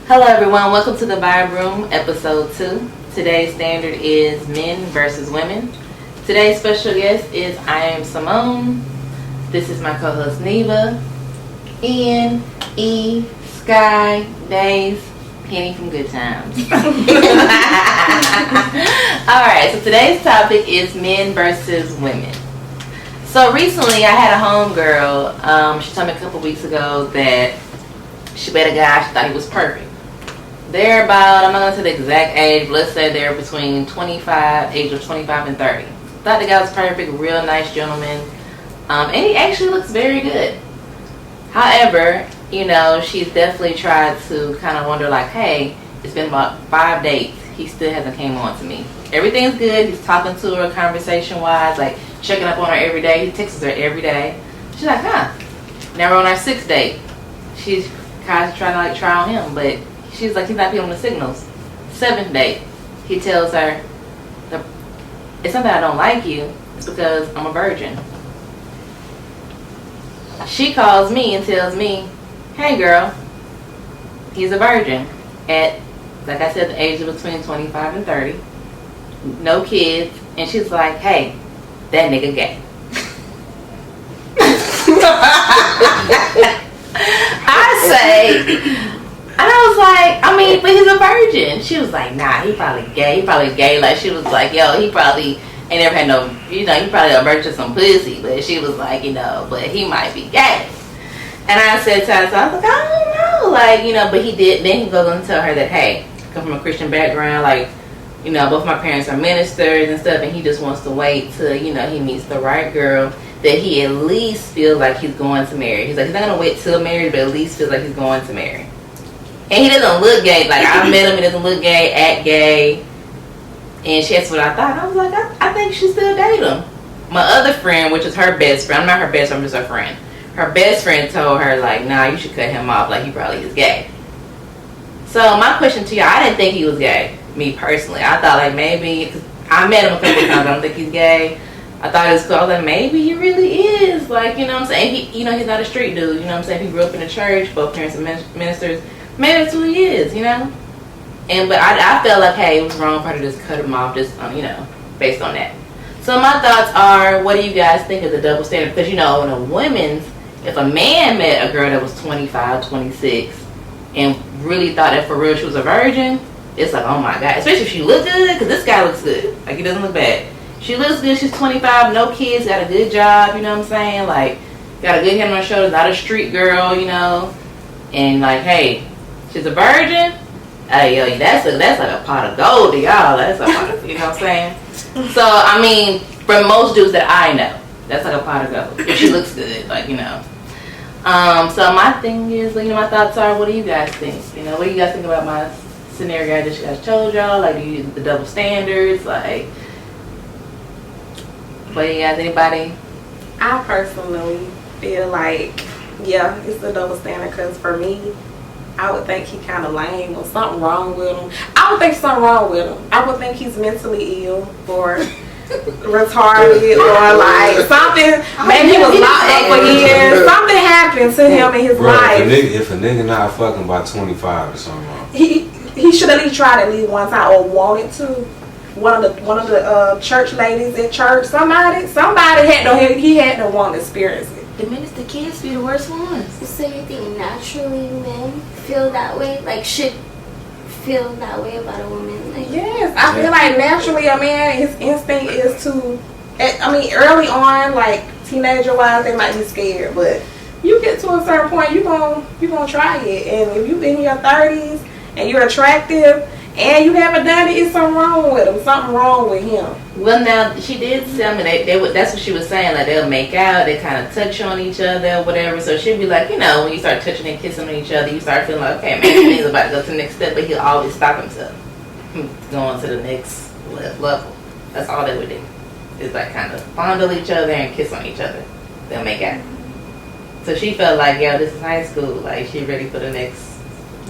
Hello everyone, welcome to the Vibe Room, episode 2. Today's standard is men versus women. Today's special guest is I am Simone. This is my co-host Neva, Ian, E, Sky, Days, Penny from Good Times. Alright, so today's topic is men versus women. So recently I had a homegirl, she told me a couple weeks ago that she met a guy, she thought he was perfect. They're about, I'm not going to say the exact age, but let's say they're between age of 25 and 30. Thought the guy was perfect, real nice gentleman. And he actually looks very good. However, she's definitely tried to kind of wonder like, hey, it's been about 5 dates. He still hasn't came on to me. Everything's good. He's talking to her conversation-wise, like checking up on her every day. He texts her every day. She's like, huh. Now we're on our 6th date. She's kind of trying to try on him, but she's like, he's not feeling the signals. 7th date, he tells her, it's not that I don't like you, it's because I'm a virgin. She calls me and tells me, hey girl, he's a virgin at, like I said, the age of between 25 and 30. No kids. And she's like, hey, that nigga gay. I say, and I was like, but he's a virgin. She was like, nah, he probably gay. He probably gay. Like, she was like, yo, he probably ain't never had no, he probably a virgin some pussy. But she was like, but he might be gay. And I said to her, so I was like, I don't know. Like, but he did. Then he goes on to tell her that, hey, I come from a Christian background. Like, both my parents are ministers and stuff. And he just wants to wait till, he meets the right girl that he at least feels like he's going to marry. He's like, he's not going to wait till marriage, but at least feels like he's going to marry. And he doesn't look gay. Like, I met him, he doesn't look gay, act gay. And she asked what I thought. I was like, I think she still date him. My other friend, which is her best friend, I'm not her best friend, I'm just her friend. Her best friend told her, like, nah, you should cut him off. Like, he probably is gay. So, my question to y'all, I didn't think he was gay, me personally. I thought, like, maybe, cause I met him a couple times, I don't think he's gay. I thought it was cool. I was like, maybe he really is. Like, you know what I'm saying? He, he's not a street dude. You know what I'm saying? He grew up in the church, both parents are ministers. Maybe that's who he is, But I felt like, hey, it was wrong for her to just cut him off just, based on that. So my thoughts are, what do you guys think of the double standard? Because, in a women's, if a man met a girl that was 25, 26, and really thought that for real she was a virgin, it's like, oh my God. Especially if she looked good, because this guy looks good. Like, he doesn't look bad. She looks good, she's 25, no kids, got a good job, you know what I'm saying? Like, got a good head on her shoulders, not a street girl, And like, hey, she's a virgin. Hey, yo, that's like a pot of gold to y'all. That's a pot of, you know what I'm saying? So, for most dudes that I know, that's like a pot of gold. If she looks good, like, So my thing is, my thoughts are, what do you guys think? What do you guys think about my scenario I just told y'all? Like, do you use the double standards? Like, what do you guys, anybody? I personally feel like, yeah, it's a double standard because for me, I would think he kind of lame or something wrong with him. I would think something wrong with him. I would think he's mentally ill or retarded or like something. Maybe he was locked up for years. Something happened to him in his life. If a nigga not fucking by 25 or something wrong. He should at least try to leave one time or wanted to. One of the church ladies at church, somebody had to want to experience it. The minister kids be the worst ones. So you think naturally men feel that way? Like, should feel that way about a woman? Like, yes, I feel like naturally a man, his instinct is to, early on, like teenager wise, they might be scared, but you get to a certain point, you gonna try it. And if you in your 30s and you're attractive and you haven't done it, it's something wrong with him. Something wrong with him. Well, now, she did tell me that's what she was saying. Like, they'll make out, they kind of touch on each other, whatever. So she'd be like, when you start touching and kissing on each other, you start feeling like, okay, maybe he's about to go to the next step, but he'll always stop himself from going to the next level. That's all they would do. Is like kind of fondle each other and kiss on each other. They'll make out. So she felt like, yo, this is high school. Like, she ready for the next.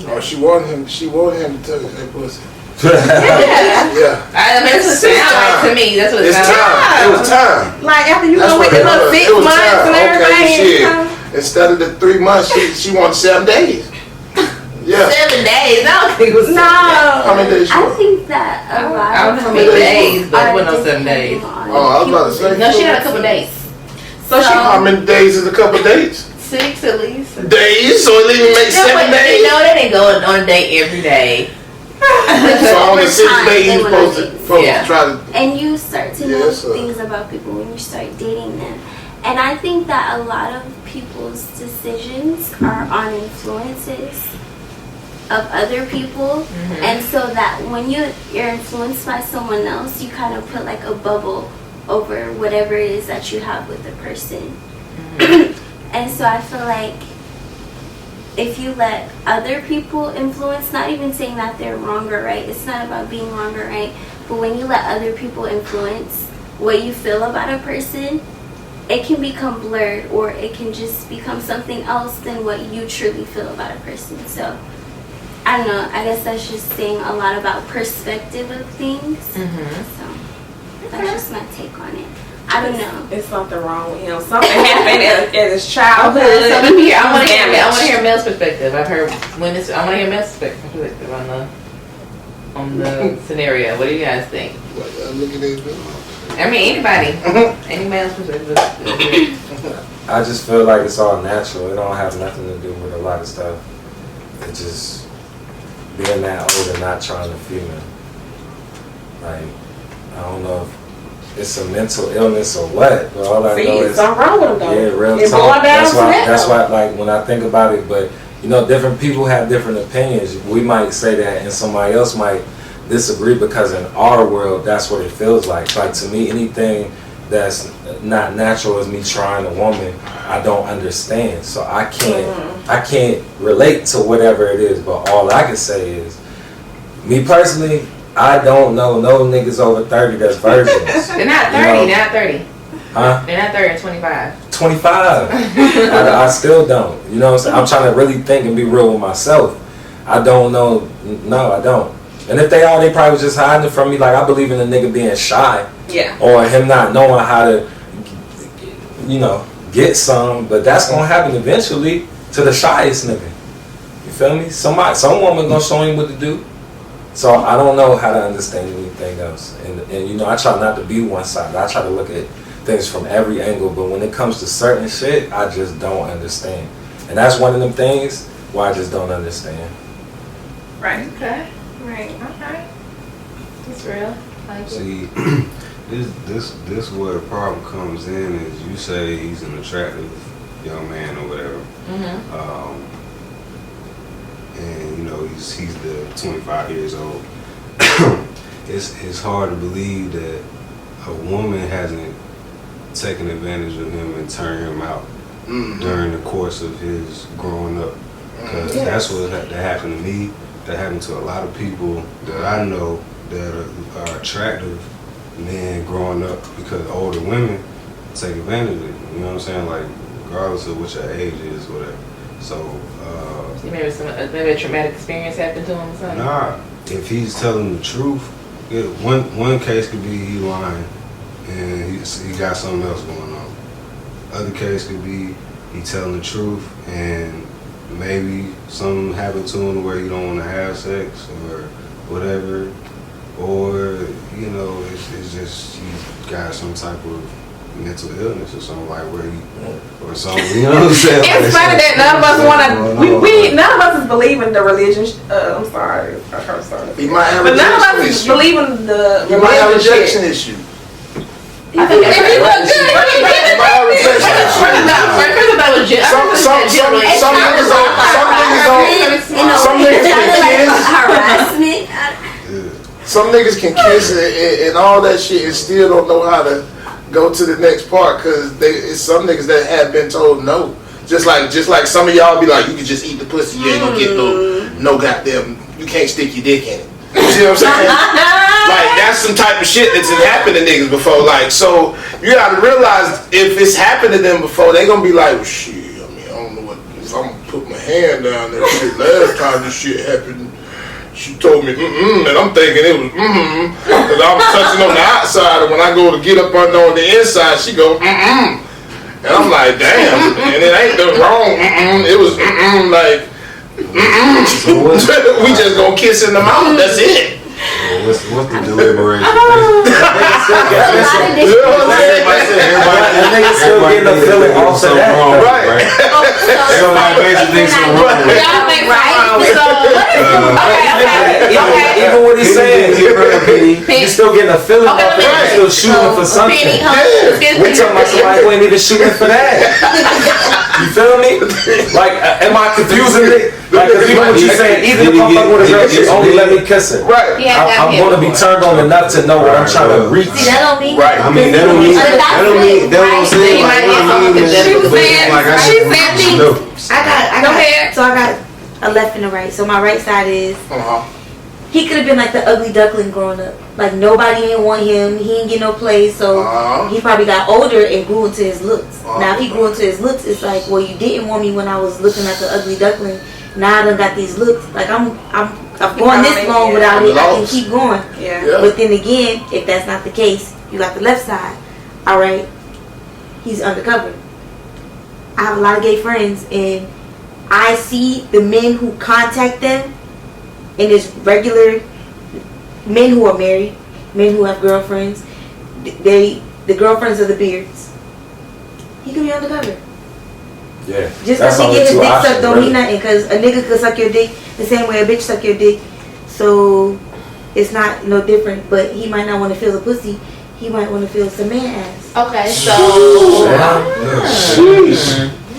Oh, she wanted him to touch that pussy. Yeah. That's what it sounds like to me. That's what it sounds like. It was time. Like, after you go with the little 6 months and everything. Okay, shit. Instead of the 3 months, she wanted 7 days. Yeah. 7 days. I don't think it was 7 days. How No. many days? I think that a lot I don't know of how many days, but it are wasn't no 7 depending days. on Oh, I was about to say. No, she had a couple days. So she. How many days is a couple days? 6 at least. Days, so it even makes 7 days. No, they didn't go on a date every day. So on the Over 6th time, day, they you went on supposed dates. to Yeah. try to. And you start to know Yes, sir. things about people when you start dating them. And I think that a lot of people's decisions are on influences of other people. And so that when you're influenced by someone else, you kind of put like a bubble over whatever it is that you have with the person. And so I feel like if you let other people influence, not even saying that they're wrong or right, it's not about being wrong or right, but when you let other people influence what you feel about a person, it can become blurred, or it can just become something else than what you truly feel about a person. So I don't know, I guess that's just saying a lot about perspective of things. So that's just my take on it. I don't know. There's something wrong with him. Something happened at his childhood. Okay, so let me hear. I want to hear. I Damage. want to hear Mel's perspective. I've heard women's. I want to hear Mel's perspective on the scenario. What do you guys think? Look at this. I mean, anybody. Any male's perspective. I just feel like it's all natural. It don't have nothing to do with a lot of stuff. It's just being that old and not trying to feel it. Like, I don't know if it's a mental illness or what, but all I know See, is something wrong with him though. yeah, real It talk. boiled down to that. That's why, like, when I think about it, but you know, different people have different opinions. We might say that, and somebody else might disagree because in our world, that's what it feels like. Like to me, anything that's not natural is me trying a woman. I don't understand, so I can't relate to whatever it is. But all I can say is, me personally, I don't know no niggas over 30 that's virgins. They're not 30. You know? They're not 30. Huh? They're not 30. 25. 25. I still don't. You know what I'm saying? I'm trying to really think and be real with myself. I don't know. No, I don't. And if they are, they probably was just hiding it from me. Like, I believe in a nigga being shy. Yeah. Or him not knowing how to, you know, get some. But that's going to happen eventually to the shyest nigga. You feel me? Some woman going to show him what to do. So I don't know how to understand anything else. And you know, I try not to be one-sided. I try to look at things from every angle. But when it comes to certain shit, I just don't understand. And that's one of them things where I just don't understand. Right. Okay. Right. Okay. It's real. Like it. See, this where the problem comes in is you say he's an attractive young man or whatever. And you know he's the 25 years old. It's hard to believe that a woman hasn't taken advantage of him and turned him out during the course of his growing up. Because that's what that happened to me. That happened to a lot of people that I know that are attractive men growing up, because older women take advantage of it. You know what I'm saying? Like, regardless of what your age is, whatever. So, Maybe a traumatic experience happened to him or something? nah, if he's telling the truth, one case could be he lying and he got something else going on. Other case could be he telling the truth and maybe something happened to him where he don't want to have sex or whatever. Or, you know, it's just he's got some type of mental illness or something, like where he, or something, you know what I'm saying? It's funny that none of us want to. We none of us is believing the religion. I'm sorry, I heard something. He might have But a none of us rejection is issue. believing the He might have a religion rejection shit. issue. I think If you look good, He might have a rejection issue. First of all, was Some niggas can kiss. Harassment. Some niggas can kiss and all that shit and still don't know how to go to the next part, because it's some niggas that have been told no. Just like some of y'all be like, you can just eat the pussy, you ain't gonna get no goddamn, you can't stick your dick in it. You see what I'm saying? Like, that's some type of shit that's happened to niggas before. Like, so you gotta realize if it's happened to them before, they gonna be like, well, shit, I mean, I don't know what, if I'm gonna put my hand down there, shit, last time this shit happened, she told me, and I'm thinking it was, because I was touching on the outside, and when I go to get up under on the inside, she go, and I'm like, damn, and it ain't the wrong, it was, like, So what's We just gonna kiss in the mouth. That's it. what's the deliberation? A lot of You know what I'm saying? That nigga still getting a feeling off of that. Right. Everybody basically thinks something wrong with it. Y'all think Right. so Even what he's saying, you still getting a feeling off of it. You still shooting for something. Penny, We're talking about somebody who ain't even shooting for that. You feel me? Like, am I confusing it? Like, cause even what you saying, even if I'm fucking with a girl, she only let me kiss her. Right. I'm gonna be turned on enough to know what I'm trying to reach. See, that don't mean Right. I mean, that don't mean She might get something that She said, I Go ahead. So I got a left and a right. So my right side is Uh-huh. he could have been like the ugly duckling growing up. Like nobody ain't want him. He ain't get no play. So he probably got older and grew into his looks. Now if he grew into his looks, it's like, well, you didn't want me when I was looking at the ugly duckling. Now I done got these looks. Like I'm going this long without it. I can keep going. Yeah. Yeah. But then again, if that's not the case, you got the left side. All right, he's undercover. I have a lot of gay friends, and I see the men who contact them, and it's regular men who are married, men who have girlfriends. The girlfriends are the beards. He could be undercover. Yeah. Just That's because he only get his two dick options, sucked don't really. mean nothing. Because a nigga could suck your dick the same way a bitch suck your dick. So it's not no different. But he might not want to feel the pussy. He might want to feel some man ass. Okay, so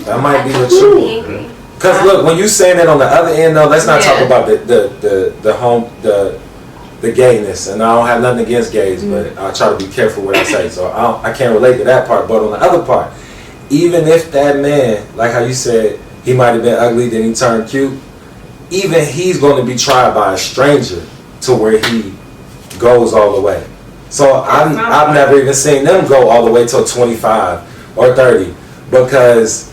That might be the Completely truth. agree. Cause look, when you saying it on the other end though, let's not talk Yeah. about the gayness. And I don't have nothing against gays, but I try to be careful what I say. So I can't relate to that part. But on the other part, even if that man, like how you said, he might have been ugly, then he turned cute. Even he's going to be tried by a stranger to where he goes all the way. So I've never even seen them go all the way till 25 or 30 because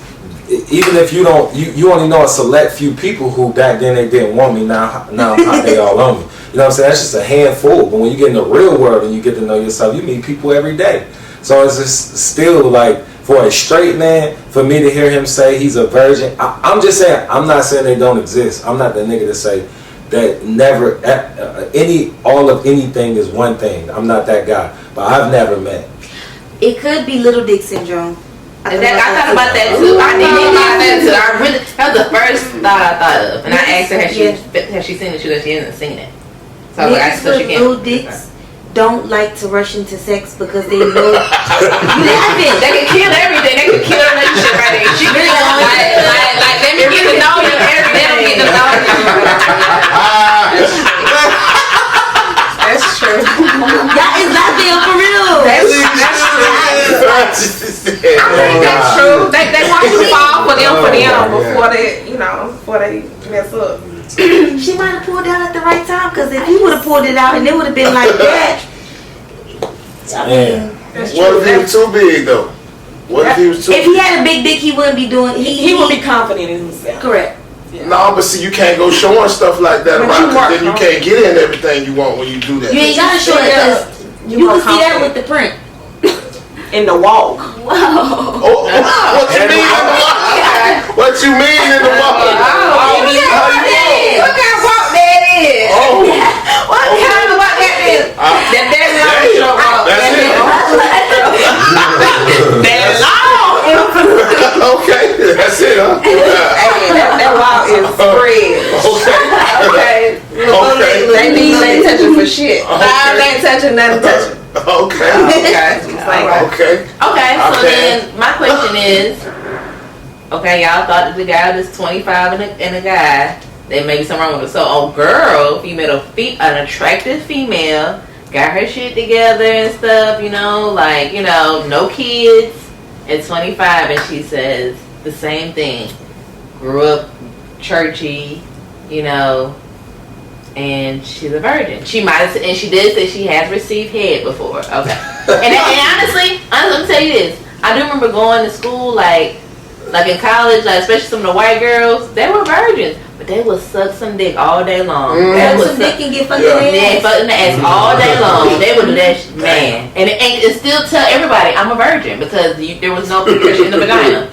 even if you don't, you only know a select few people who back then they didn't want me. Now how they all on me. You know what I'm saying? That's just a handful. But when you get in the real world and you get to know yourself, you meet people every day. So it's just still like for a straight man, for me to hear him say he's a virgin, I'm just saying, I'm not saying they don't exist. I'm not the nigga to say that never all of anything is one thing. I'm not that guy, but I've never met. It could be little dick syndrome. I thought about that too. I did think about that too. That was the first thought I thought of, and I asked her has she seen it? She said she hasn't seen it. So I was like, Niggas so she with can't. little dicks don't like to rush into sex because they know you laughing. They can kill everything. They can kill a relationship right there. She really like let me get to know you. Everything. They don't get to know you. That's true. That is not there for real. That's true. They want you to fall for them before they mess up. She might have pulled out at the right time because if he would have pulled it out and it would have been like that. I mean, What if he was too big though? What if he was too if he had a big dick, he wouldn't be doing. He would be confident in himself. correct. No, but see, you can't go showing stuff like that But around you work because then you on can't get in everything you want when you do that. You ain't gotta show it because you can see that with the print. In the walk. Oh, what you mean in the walk? What you mean in the walk? How you walk? What kind of walk that is? Oh, What kind of walk that is? That's not a short walk. that's it. That's long. Okay, that's it, huh? Hey, that walk is spread. Okay. Okay. They ain't touching for shit. They ain't touching nothing touching. Okay. Okay. Okay, so Okay. then my question is, okay, y'all thought that the guy was 25 and a guy, there may be something wrong with it. So a girl, if you met an attractive female, got her shit together and stuff, no kids, at 25, and she says the same thing, grew up churchy, and she's a virgin. She might have, and she did say she has received head before. Okay. and honestly, let me tell you this. I do remember going to school, like in college, especially some of the white girls, they were virgins, but they would suck some dick all day long. They would Some dick can get fucking they ass. fucking the ass all day long. They would do that man. And it still tell everybody I'm a virgin because there was no penetration in the vagina.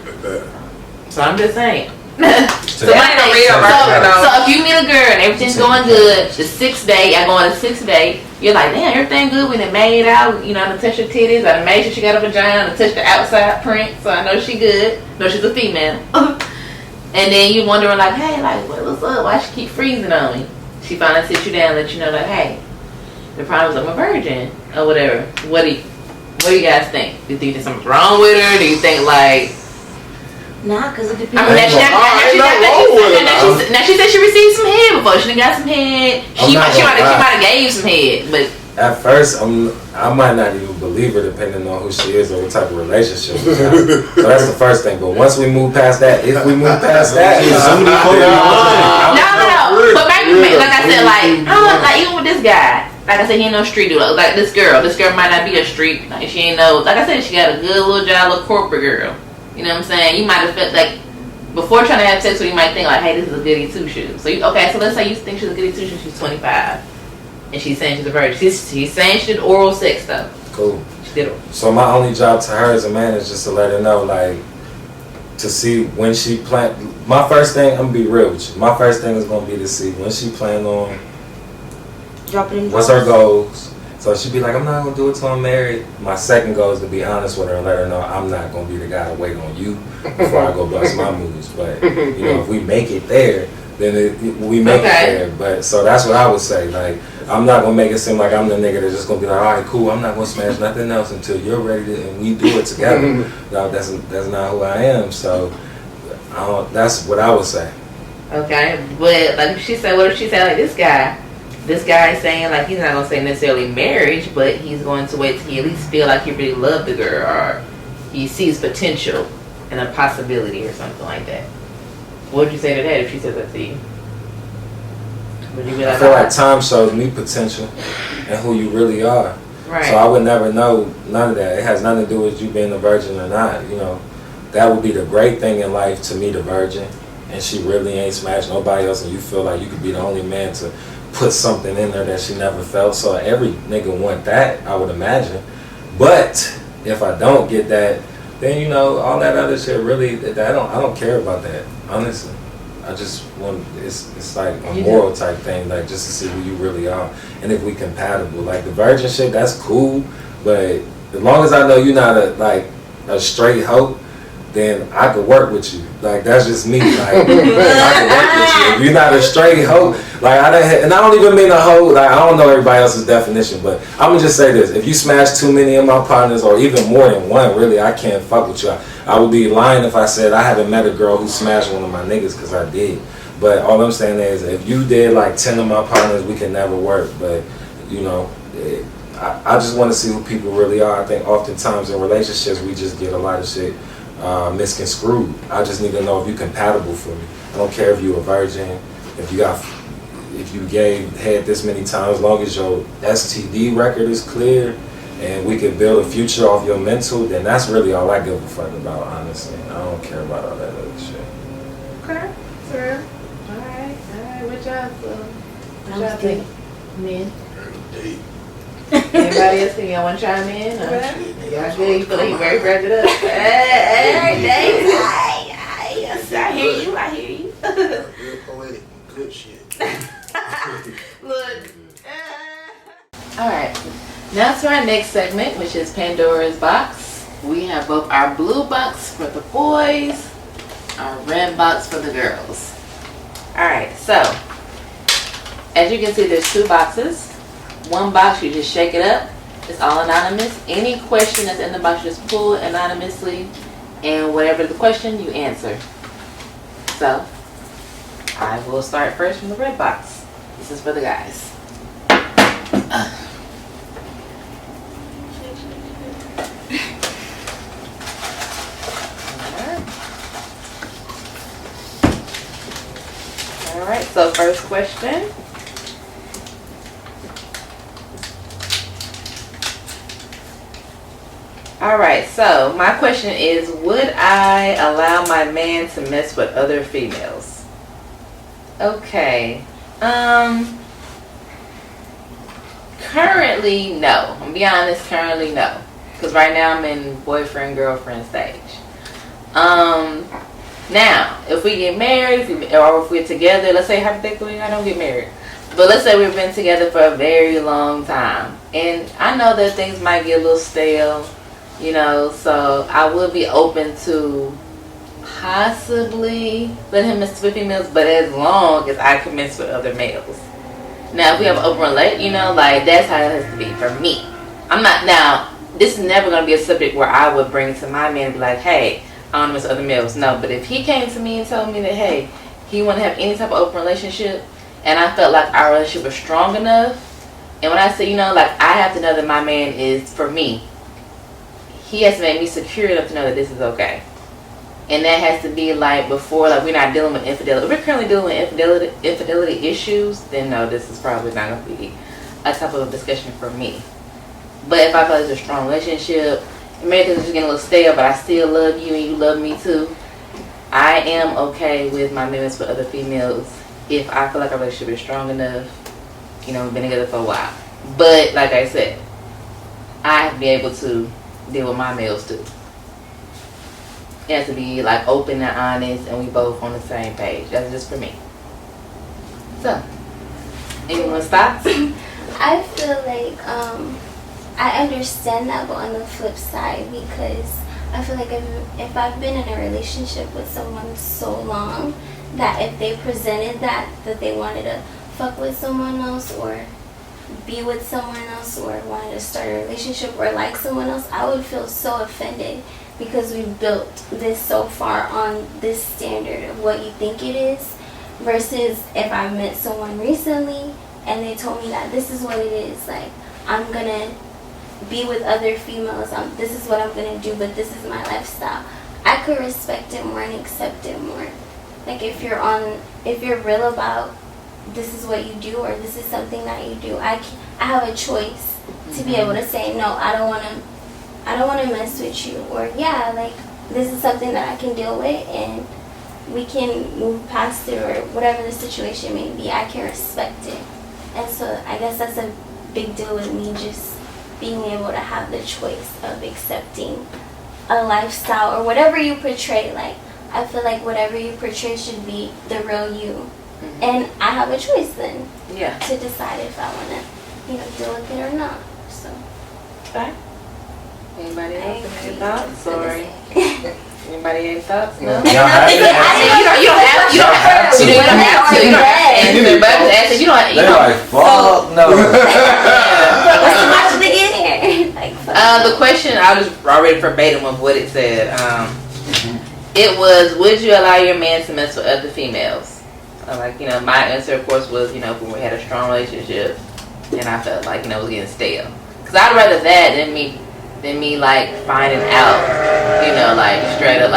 So I'm just saying. So, Yeah. my thing, Real version, though. so if you meet a girl and everything's going good, the 6th day, I go on the 6th day, you're like, damn, everything good. We done made out, you know, I done touched her titties, I done made sure she got a vagina, I done touched the outside print, so I know she good. No, she's a female. And then you wondering like, hey, like, what's up? Why she keep freezing on me? She finally sits you down and let you know like, hey, the problem is I'm a virgin or whatever. What do you guys think? Do you think there's something wrong with her? Do you think like? Nah, because it depends. I mean, now she said she received some head before. She done got some head. She might have gave some head, but At first, I might not even believe her depending on who she is or what type of relationship we have. So that's the first thing. But once we move past that, if we move past that, no. But maybe, like I said, like I don't know, like even with this guy, like I said, he ain't no street dude. Like this girl might not be a street. Like she ain't no. Like I said, she got a good little job, little corporate girl. You know what I'm saying? You might have felt like before trying to have sex with, you might think like, hey, this is a goody two shoes. So so let's say you think she's a goody two shoes. She's 25, and she's saying she's a virgin. She's saying she did oral sex though. cool. She did oral. So my only job to her as a man is just to let her know, like, to see when she plan. My first thing, I'm gonna be real with you. My first thing is gonna be to see when she plan on. Dropping in What's her goals? So she'd be like, I'm not gonna do it till I'm married. My second goal is to be honest with her and let her know I'm not gonna be the guy to wait on you before I go bust my moves. But you know, if we make it there, then we make it there. But so that's what I would say. Like, I'm not gonna make it seem like I'm the nigga that's just gonna be like, all right, cool. I'm not gonna smash nothing else until you're ready to, and we do it together. No, that's not who I am. So that's what I would say. Okay, but like she said, what if she said like this guy is saying like he's not gonna say necessarily marriage, but he's going to wait till he at least feel like he really loved the girl or he sees potential and a possibility or something like that. What would you say to that if she said that to you? Would you be like, I feel like time shows me potential and who you really are. right? So I would never know none of that. It has nothing to do with you being a virgin or not. You know, that would be the great thing in life to meet a virgin, and she really ain't smashed nobody else, and you feel like you could be the only man to put something in her that she never felt. So every nigga want that, I would imagine. But if I don't get that, then you know all that other shit really. I don't care about that, honestly. I just want it's like a moral type thing, like just to see who you really are and if we compatible. Like the virgin shit, that's cool, but as long as I know you're not a straight hoe, then I could work with you. Like that's just me. Like I could work with you. If you're not a straight hoe, like and I don't even mean a hoe. Like I don't know everybody else's definition, but I'm gonna just say this: if you smash too many of my partners, or even more than one, really, I can't fuck with you. I would be lying if I said I haven't met a girl who smashed one of my niggas, because I did. But all I'm saying is, if you did like 10 of my partners, we can never work. But you know, I just want to see who people really are. I think oftentimes in relationships we just get a lot of shit misconstrued. I just need to know if you're compatible for me. I don't care if you're a virgin, if you gave head this many times, as long as your STD record is clear and we can build a future off your mental, then that's really all I give a fuck about, honestly. I don't care about all that other shit. Okay, sir. Alright. What y'all think? Men? Anybody else think y'all want to chime in? Y'all good? You feel like you very wrapped it up? Hey, thanks. I hear you. Real poetic, good shit. Look. Alright. Now to our next segment, which is Pandora's Box. We have both our blue box for the boys, our red box for the girls. Alright, so as you can see, there's two boxes. One box, you just shake it up. It's all anonymous. Any question that's in the box, you just pull it anonymously, and whatever the question, you answer. So I will start first from the red box. This is for the guys. Alright, so first question. Alright, so my question is, would I allow my man to mess with other females? Okay. Currently, no. I'm gonna be honest, currently, no. Because right now I'm in boyfriend-girlfriend stage. Now, if we get married, or if we're together, let's say hypothetically, I don't get married, but let's say we've been together for a very long time, and I know that things might get a little stale, you know, so I would be open to possibly let him mess with females, but as long as I can mess with other males. Now, if we have an open relate, you know, like, that's how it has to be for me. I'm not, now, this is never going to be a subject where I would bring to my man and be like, hey, I don't mess with other males. No, but if he came to me and told me that, hey, he want to have any type of open relationship, and I felt like our relationship was strong enough, and when I say, you know, like, I have to know that my man is for me, he has to make me secure enough to know that this is okay. And that has to be like before, like, we're not dealing with infidelity. If we're currently dealing with infidelity issues, then no, this is probably not going to be a type of discussion for me. But if I feel like it's a strong relationship, maybe it's just getting a little stale, but I still love you and you love me too, I am okay with my movements with other females if I feel like our relationship is strong enough. You know, we've been together for a while. But like I said, I have to be able to deal with my males too. It has to be like open and honest, and we both on the same page. That's just for me. So, anyone's thoughts? I feel like I understand that, but on the flip side, because I feel like if I've been in a relationship with someone so long that if they presented that they wanted to fuck with someone else or be with someone else or wanted to start a relationship or like someone else, I would feel so offended because we've built this so far on this standard of what you think it is, versus if I met someone recently and they told me that this is what it is, like, I'm gonna be with other females, this is what I'm gonna do, but this is my lifestyle, I could respect it more and accept it more. Like, if you're real about this is what you do or this is something that you do, I have a choice to be able to say, no, I don't want to mess with you, or yeah, like, this is something that I can deal with and we can move past it, or whatever the situation may be, I can respect it. And so I guess that's a big deal with me, just being able to have the choice of accepting a lifestyle or whatever you portray. Like, I feel like whatever you portray should be the real you. And I have a choice then to decide if I want to, deal with it or not. So. Okay. Anybody else have any thoughts? Sorry. Anybody any thoughts? No. You don't have to. You don't have to. You don't have to. You don't answer. You don't have to. They're like, fuck no. What's the question again? Like, the question, I was already verbatim of what it said. It was, would you allow your man to mess with other females? My answer, of course, was, if we had a strong relationship and I felt like, it was getting stale. Because I'd rather that than me like finding out, straight up,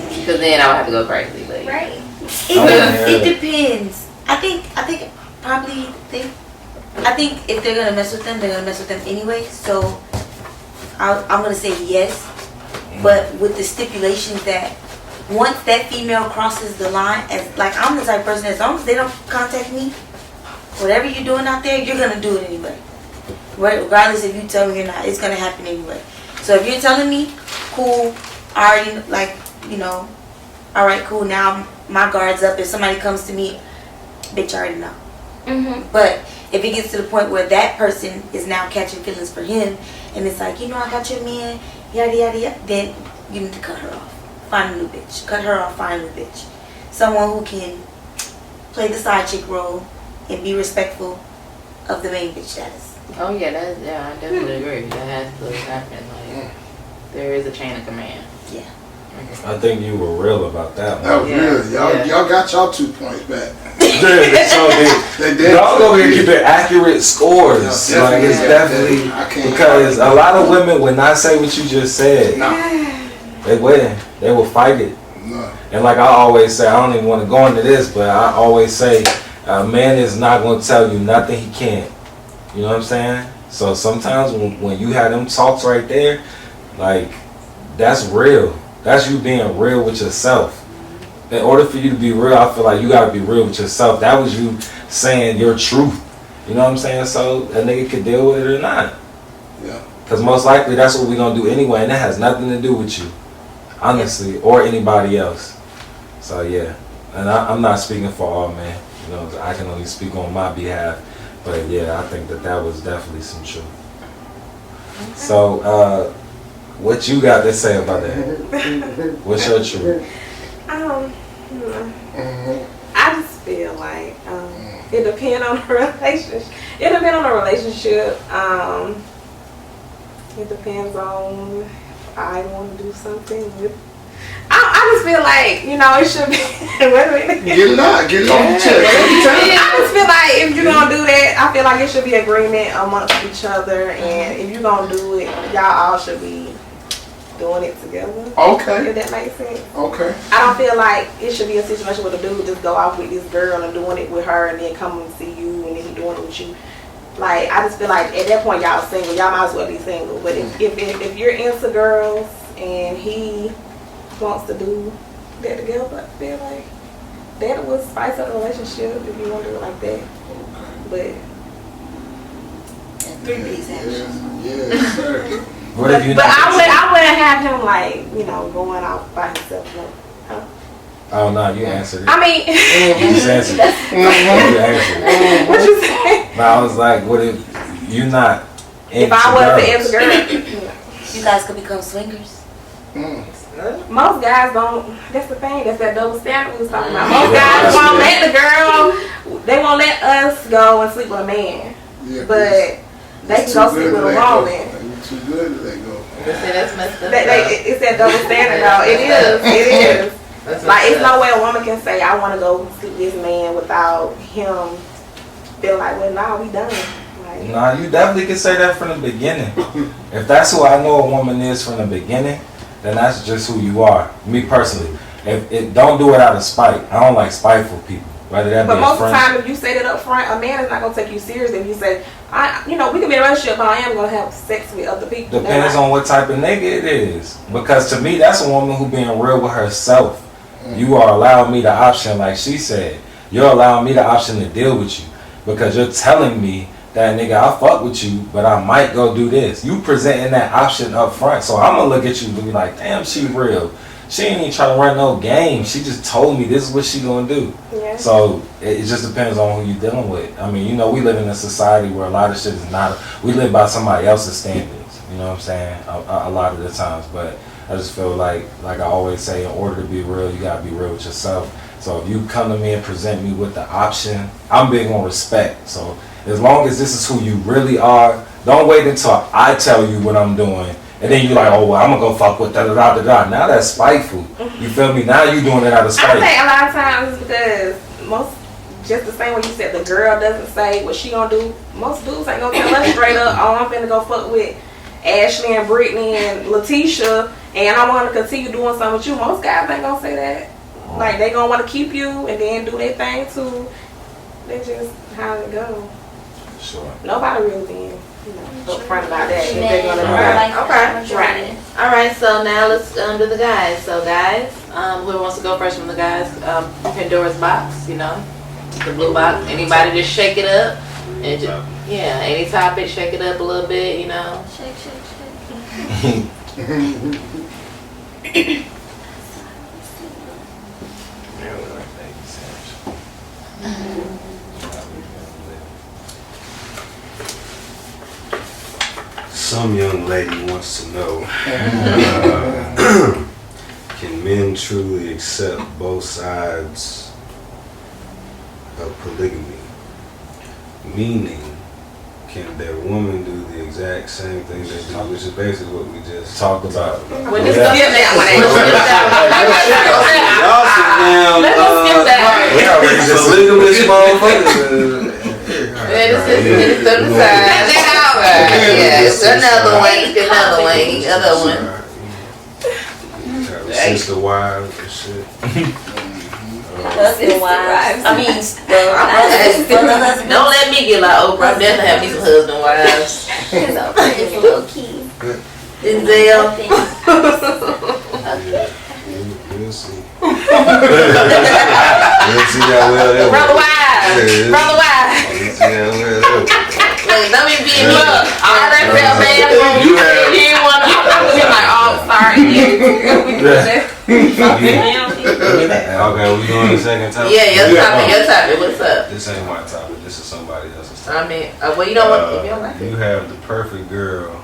because then I would have to go crazy. Like. Right. It depends. I think if they're gonna mess with them, they're gonna mess with them anyway. So I'm gonna say yes, but with the stipulations that once that female crosses the line, as like, I'm the type of person, as long as they don't contact me, whatever you're doing out there, you're gonna do it anyway. Regardless if you tell me or not, it's gonna happen anyway. So if you're telling me, cool, I already all right, cool. Now my guard's up. If somebody comes to me, bitch, I already know. Mm-hmm. But if it gets to the point where that person is now catching feelings for him, and it's like, I got your man, yada yada yada, then you need to cut her off. Find a new bitch. Cut her off. Find a new bitch. Someone who can play the side chick role and be respectful of the main bitch status. Oh yeah, I definitely agree. That has to happen. There is a chain of command. Yeah. I think you were real about that one. That was real. Y'all got y'all 2 points back. They did. Y'all go here keep accurate scores. It's definitely because a lot of women would not say what you just said. No. They wouldn't. They will fight it. No. And like I always say, I don't even want to go into this, but I always say, a man is not going to tell you nothing he can't. You know what I'm saying? So sometimes when you have them talks right there, like, that's real. That's you being real with yourself. In order for you to be real, I feel like you got to be real with yourself. That was you saying your truth. You know what I'm saying? So a nigga could deal with it or not. Yeah. Because most likely that's what we're going to do anyway, and that has nothing to do with you. honestly, or anybody else. So yeah, and I'm not speaking for all men. You know, I can only speak on my behalf. But yeah, I think that was definitely some truth. Okay. So, what you got to say about that? What's your truth? I just feel like it depends on the relationship. It depends on the relationship. It depends on if I want to do something with. I just feel like, you know, it should be. Wait a minute. Get it off the chest. I just feel like if you're gonna do that, I feel like it should be agreement amongst each other, and if you're gonna do it, y'all all should be doing it together. Okay. If that makes sense. Okay. I don't feel like it should be a situation where the dude just go off with this girl and doing it with her, and then come and see you, and then he doing it with you. Like, I just feel like at that point y'all single. Y'all might as well be single. But if you're into girls and he wants to do that together, I feel like that would spice up the relationship if you want to do it like that. But Three piece action. Yes, sir. What if you? But I wouldn't have him like, you know, going off by himself. No. Oh no, you answered it. I mean, You just answered it. You answered it. what you say? No, I was like, what if you're not into If I was the girls? girl, You guys could become swingers. most guys don't. That's the thing. That's that double standard we was talking about. Most guys won't let the girl. They won't let us go and sleep with a man, Yeah, but they can go sleep with a woman. You're too good to let go. That's messed up. It's that double standard, though. It is. It is. That's Like, it's messed up. no way a woman can say, I want to go sleep with this man without him feel like, well, nah, we done. Like, Nah, you definitely can say that from the beginning. If that's who I know a woman is from the beginning, then that's just who you are. Me personally. If it don't do it out of spite. I don't like spiteful people. Whether that but be a most of the friend. time, if you say that up front, a man is not going to take you serious if you say, we can be in a relationship, but I am going to have sex with other people. Depends on what type of nigga it is. Because to me, that's a woman who being real with herself. You are allowing me the option, like she said. You're allowing me the option to deal with you. Because you're telling me that, nigga, I fuck with you, but I might go do this. You presenting that option up front. So I'm going to look at you and be like, damn, she real. She ain't even trying to run no game. She just told me this is what she going to do. Yeah. So it just depends on who you're dealing with. I mean, you know, we live in a society where a lot of shit is not, we live by somebody else's standards. You know what I'm saying? A lot of the times. But I just feel like I always say, in order to be real, you got to be real with yourself. So if you come to me and present me with the option, I'm big on respect. So as long as this is who you really are, don't wait until I tell you what I'm doing. And then you're like, oh, well, I'm going to go fuck with da-da-da-da-da. Now that's spiteful. You feel me? Now you doing it out of I spite. think a lot of times because just the same way you said, the girl doesn't say what she gonna do. Most dudes ain't gonna tell us straight up, oh, I'm finna go fuck with Ashley and Brittany and Letitia, and I want to continue doing something with you. Most guys ain't gonna say that. Like, they gonna want to keep you and then do their thing too. That's just how it go. Sure. Nobody really being, upfront about that. If they're gonna do Right. that. Okay. Right. All right. So now let's do the guys. So guys, whoever wants to go first from the guys, Pandora's box. You know, the blue box. Anybody just shake it up and just, yeah, any topic, shake it up a little bit. You know. Shake, shake, shake. Some young lady wants to know, can men truly accept both sides of polygamy? Meaning, can their woman do the exact same thing they do, which is basically what we just Talked about. When this skip that one, let's skip that. We already just polygamous motherfuckers. It's to the side. Yeah, it's another one. Sister wives and shit. Husband wives. I mean, Don't let me get like Oprah. I'm definitely have me some husband wives. It's low key. Denzel. We'll see. We'll see how well that Brother works. wives. Brother wives. We'll see how well that works. Look, don't be beating me up. I already felt bad. You have- You didn't want to. I'm like, oh, sorry. Okay, we going to the second topic? Yeah, your topic. What's up? This ain't my topic. This is somebody else's topic. I mean, well, you don't want if you don't like You it. have the perfect girl,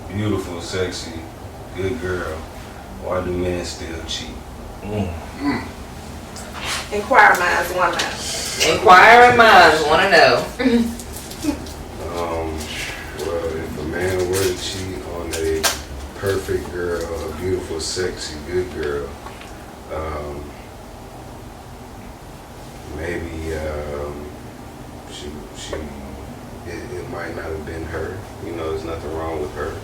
beautiful, sexy, good girl. Why do men still cheat? Inquire minds want to know. Inquiring minds want to know. Well, if a man were to cheat on a perfect girl, a beautiful, sexy, good girl, maybe it might not have been her. You know, there's nothing wrong with her.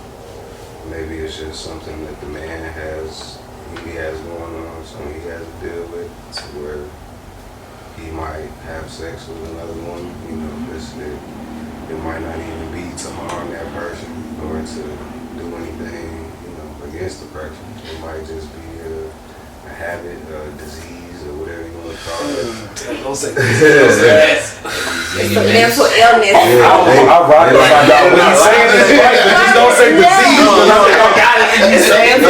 Maybe it's just something that the man has going on, something he has to deal with, to where he might have sex with another woman. You know, it might not even be to harm that person or to do anything, you know, against the person. It might just be a habit, a disease, or whatever you want to call it. Don't say It's a mental illness. I'm right about that. When he's saying this, right, but just don't say disease. Because I'm like, I got it. And you saying it.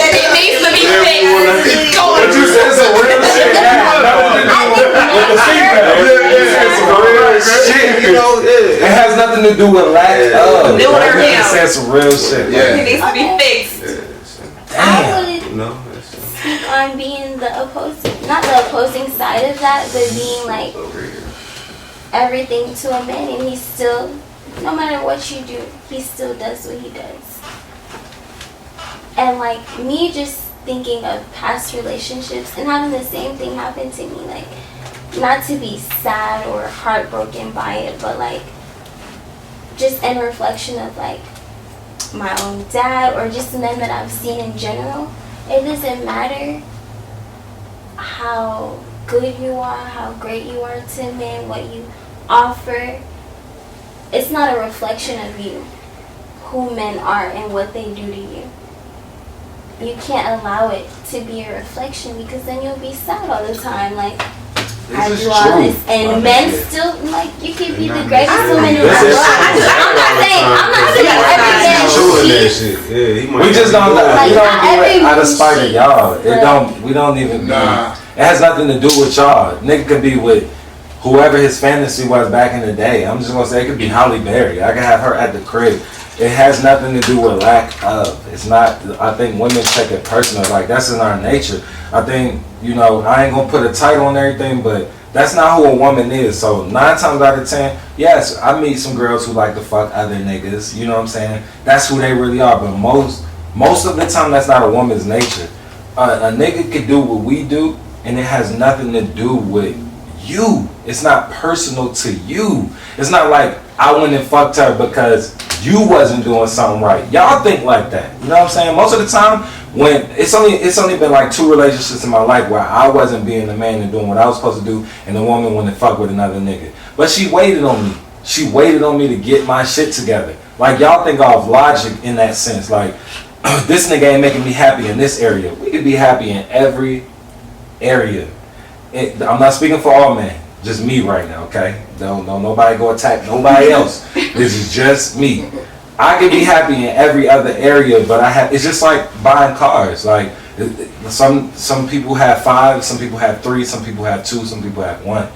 It needs to be fixed. But you said some real shit. With the female. You said some real shit. You know, it has nothing to do with lack of. Do it or You him. said some real shit. It needs to be fixed. I would No, speak on being not the opposing side of that, but being like everything to a man, and he still, no matter what you do, he still does what he does. And like me just thinking of past relationships and having the same thing happen to me, like not to be sad or heartbroken by it, but like just in reflection of like my own dad or just men that I've seen in general. It doesn't matter how good you are, how great you are to men, what you offer. It's not a reflection of you, who men are and what they do to you. You can't allow it to be a reflection, because then you'll be sad all the time. Like, I This is do all true. this, and men still, like, you can be the greatest woman in the This is world. true. I'm not saying every man True in that cheats. shit. Yeah, he might We just don't do Like, it not every out of man spite of cheats, y'all. but- We don't even. Nah. It has nothing to do with y'all. Nigga could be with whoever his fantasy was back in the day. I'm just gonna say it could be Holly Berry. I could have her at the crib. It has nothing to do with lack of. It's not. I think women take it personal. Like, that's in our nature. I think, you know, I ain't gonna put a title on everything, but that's not who a woman is. So 9 times out of 10, yes, I meet some girls who like to fuck other niggas. You know what I'm saying? That's who they really are. But most of the time, that's not a woman's nature. A nigga could do what we do, and it has nothing to do with you. It's not personal to you. It's not like I went and fucked her because you wasn't doing something right. Y'all think like that. You know what I'm saying? Most of the time, when it's only been like 2 relationships in my life where I wasn't being the man and doing what I was supposed to do, and the woman went and fuck with another nigga. But she waited on me. She waited on me to get my shit together. Like, y'all think off logic in that sense. Like, this nigga ain't making me happy in this area. We could be happy in every area. I'm not speaking for all men. Just me right now, okay? Don't nobody go attack nobody else. This is just me. I can be happy in every other area, but it's just like buying cars. Like, some people have 5, some people have 3, some people have 2, some people have 1.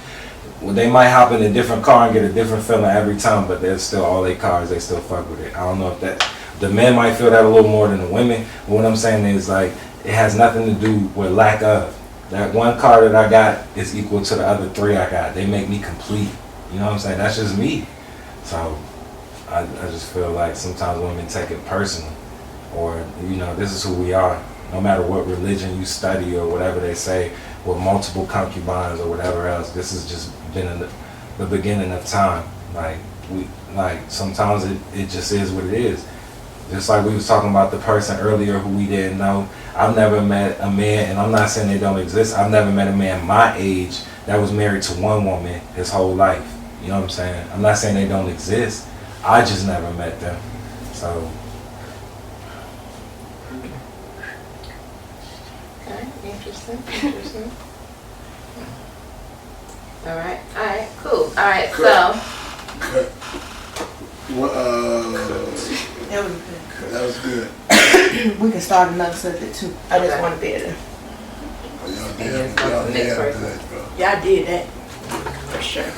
Well, they might hop in a different car and get a different feeling every time, but they're still all their cars. They still fuck with it. I don't know if the men might feel that a little more than the women. But what I'm saying is, like, it has nothing to do with lack of. That 1 car that I got is equal to the other 3 I got. They make me complete. You know what I'm saying? That's just me. So I just feel like sometimes women take it personal, or, you know, this is who we are. No matter what religion you study or whatever they say, with multiple concubines or whatever else, this has just been the beginning of time. Like sometimes it just is what it is. Just like we was talking about the person earlier who we didn't know. I've never met a man, and I'm not saying they don't exist, I've never met a man my age that was married to 1 woman his whole life. You know what I'm saying? I'm not saying they don't exist. I just never met them. So. Okay, interesting. All right, cool. All right, so Well, That was good. that was good. We can start another subject too. I just want to be able to. Y'all And then damn next good, person. bro. Y'all did that for sure.